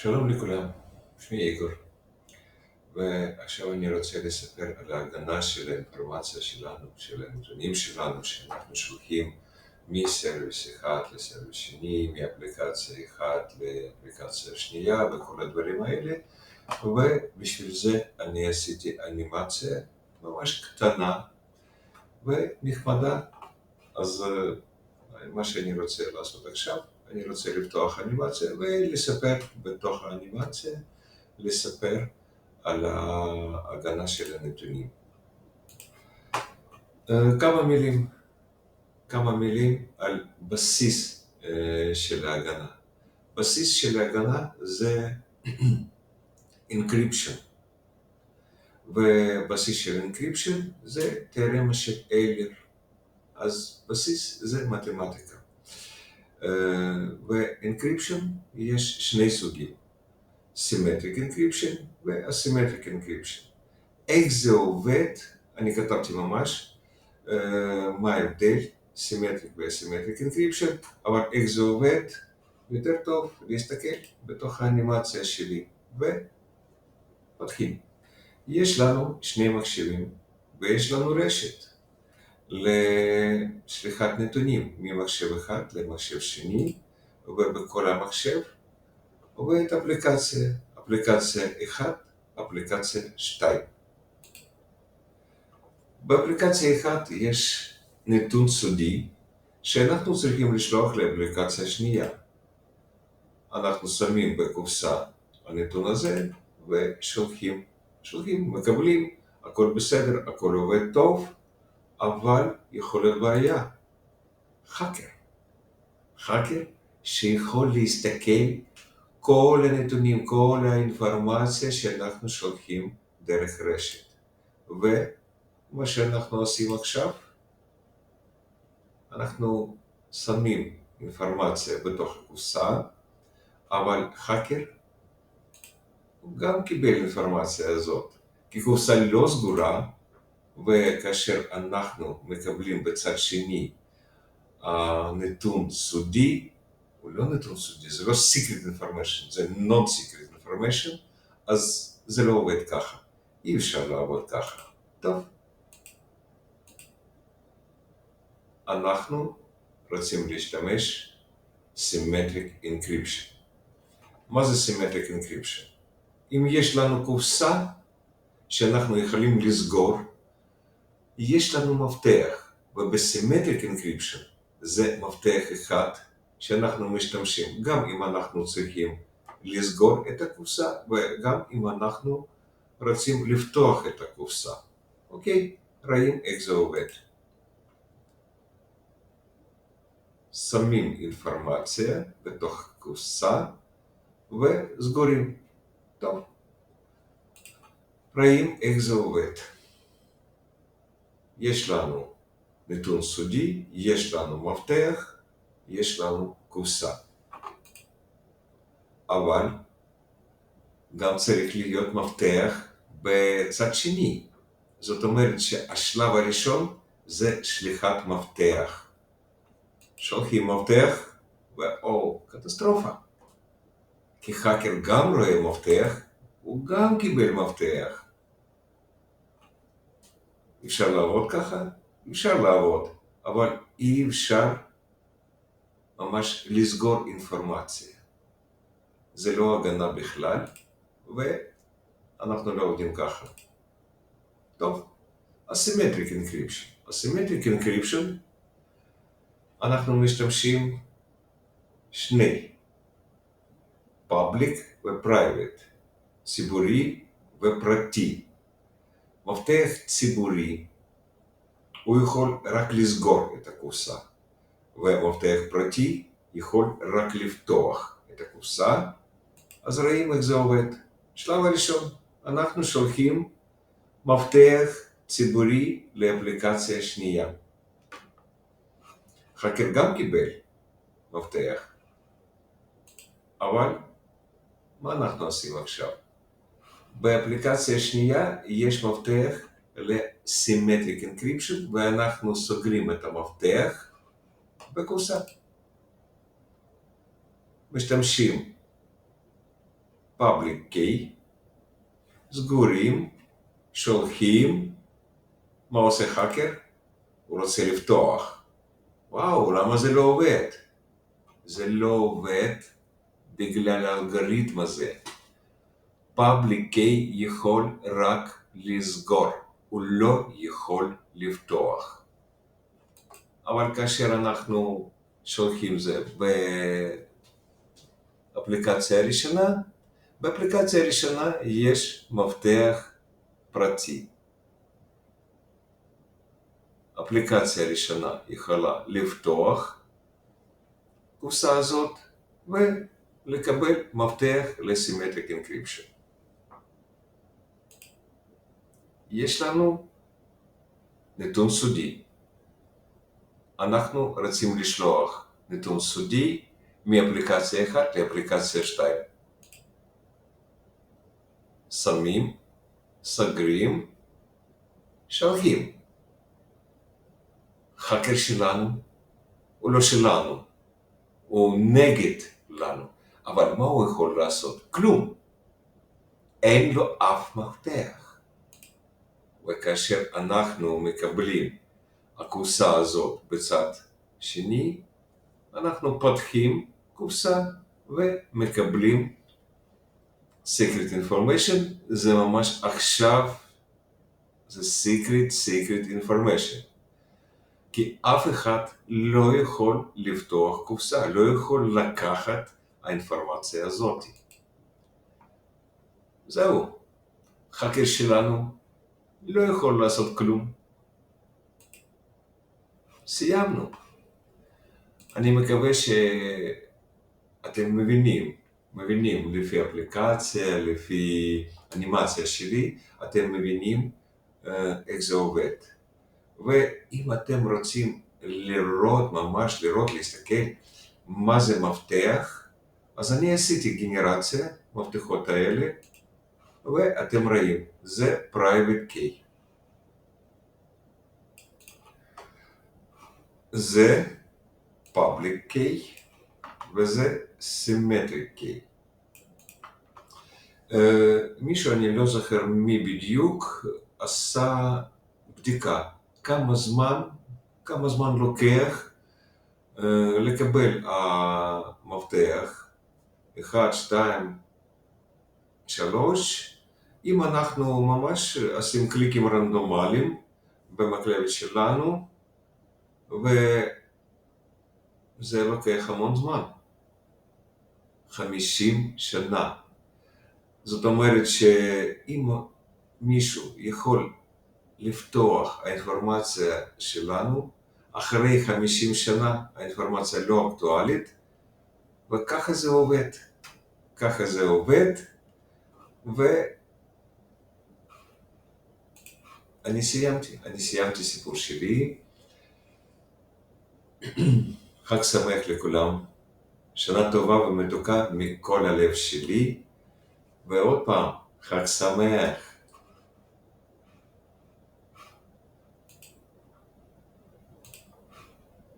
שלום לכולם, שמי איגור, ועכשיו אני רוצה לספר על ההגנה של האינפורמציה שלנו, של הנתונים שלנו, שאנחנו שולחים מסרוויס אחד לסרוויס שני, מאפליקציה אחת לאפליקציה שנייה וכל הדברים האלה, ובשביל זה אני עשיתי אנימציה ממש קטנה ונחמדה. אז מה שאני רוצה לעשות עכשיו, אני רוצה לפתוח אנימציה ולספר בתוך האנימציה, לספר על ההגנה של הנתונים. כמה מילים על בסיס של ההגנה. בסיס של ההגנה זה encryption, ובסיס של encryption זה תיאורמה של איילר. אז בסיס זה מתמטיקה. ו-encryption יש שני סוגים, symmetric encryption ו-asymmetric encryption. איך זה עובד? אני כתבתי ממש מה ההבדל, symmetric ו-asymmetric encryption, אבל איך זה עובד? יותר טוב להסתכל בתוך האנימציה שלי, ומתחיל. יש לנו שני מחשבים ויש לנו רשת לשליחת נתונים ממחשב אחד למחשב שני, ובכל המחשב עובדת אפליקציה 1, אפליקציה 2. באפליקציה 1 יש נתון סודי שאנחנו צריכים לשלוח לאפליקציה שנייה. אנחנו שמים בקופסה הנתון הזה ושולחים, מקבלים, הכל בסדר, הכל עובד טוב, אבל יכול להיות בעיה. האקר שיכול להסתכל כל הנתונים, כל האינפורמציה שאנחנו שולחים דרך רשת. ומה שאנחנו עושים עכשיו, אנחנו שמים אינפורמציה בתוך הקופסה, אבל האקר גם קיבל אינפורמציה הזאת, כי קופסה לא סגורה, וכאשר אנחנו מקבלים בצד שני נתון סודי, הוא לא נתון סודי, זה לא secret information, זה non-secret information, אז זה לא עובד ככה. אי אפשר לעבוד ככה. טוב. אנחנו רוצים להשתמש symmetric encryption. מה זה symmetric encryption? אם יש לנו קופסה שאנחנו יכולים לסגור, יש לנו מפתח, ובsymmetric encryption זה מפתח אחד שאנחנו משתמשים, גם אם אנחנו צריכים לסגור את הקופסה, וגם אם אנחנו רוצים לפתוח את הקופסה. אוקיי? רואים איך זה עובד. שמים אינפורמציה בתוך קופסה וסגורים. טוב. רואים איך זה עובד. יש לנו נתון סודי, יש לנו מפתח, יש לנו קופסה. אבל גם צריך להיות מפתח בצד שני. זאת אומרת שהשלב הראשון זה שליחת מפתח. שולחים מפתח קטסטרופה. כי האקר גם רואה מפתח, הוא גם קיבל מפתח. אפשר לעבוד ככה? אפשר לעבוד, אבל אי אפשר ממש לסגור אינפורמציה. זה לא הגנה בכלל, ואנחנו לא עובדים ככה. טוב, asymmetric encryption. asymmetric encryption, אנחנו משתמשים שני, public ו-private, ציבורי ופרטי. מפתח ציבורי, הוא יכול רק לסגור את הקופסה, ומפתח פרטי יכול רק לפתוח את הקופסה. אז רואים איך זה עובד. שלב הראשון, אנחנו שולחים מפתח ציבורי לאפליקציה שנייה. האקר גם קיבל מפתח, אבל מה אנחנו עושים עכשיו? באפליקציה שנייה יש מפתח ל-symmetric encryption, ואנחנו סוגרים את המפתח בקופסה. משתמשים public key, סגורים, שולחים, מה עושה האקר? הוא רוצה לפתוח. וואו, למה זה לא עובד? זה לא עובד בגלל האלגוריתם הזה. public key יכול רק לסגור, הוא לא יכול לפתוח. אבל כאשר אנחנו שולחים זה באפליקציה הראשונה, באפליקציה הראשונה יש מפתח פרטי. אפליקציה הראשונה יכולה לפתוח קופסה הזאת ולקבל מפתח לסימטריק אנקריפשן. יש לנו נתון סודי. אנחנו רוצים לשלוח נתון סודי מאפליקציה 1 לאפליקציה 2. שמים, סגרים, שולחים. האקר שלנו הוא לא שלנו, הוא נגד לנו. אבל מה הוא יכול לעשות? כלום. אין לו אף מפתח. וכאשר אנחנו מקבלים הקופסה הזאת בצד שני, אנחנו פותחים קופסה ומקבלים secret information. זה ממש עכשיו, זה secret information. כי אף אחד לא יכול לפתוח קופסה, לא יכול לקחת האינפורמציה הזאת. זהו, האקר שלנו לא יכול לעשות כלום. סיימנו. אני מקווה שאתם מבינים לפי אפליקציה, לפי אנימציה שלי, אתם מבינים איך זה עובד. ואם אתם רוצים ממש לראות, להסתכל מה זה מפתח, אז אני עשיתי גנרציה, מפתחות האלה, ואתם רואים, זה private key. זה public key, וזה symmetric key. מישהו, אני לא זוכר מי בדיוק, עשה בדיקה כמה זמן לוקח לקבל המפתח 1, 2, 3, אם אנחנו ממש עושים קליקים רנדומליים במקלדת שלנו, וזה לוקח המון זמן, 50 שנה. זאת אומרת שאם מישהו יכול לפתוח האינפורמציה שלנו, אחרי 50 שנה האינפורמציה לא אקטואלית, וככה זה עובד. ככה זה עובד, ואני סיימתי סיפור שלי. חג שמח לכולם, שנה טובה ומתוקה מכל הלב שלי, ועוד פעם, חג שמח.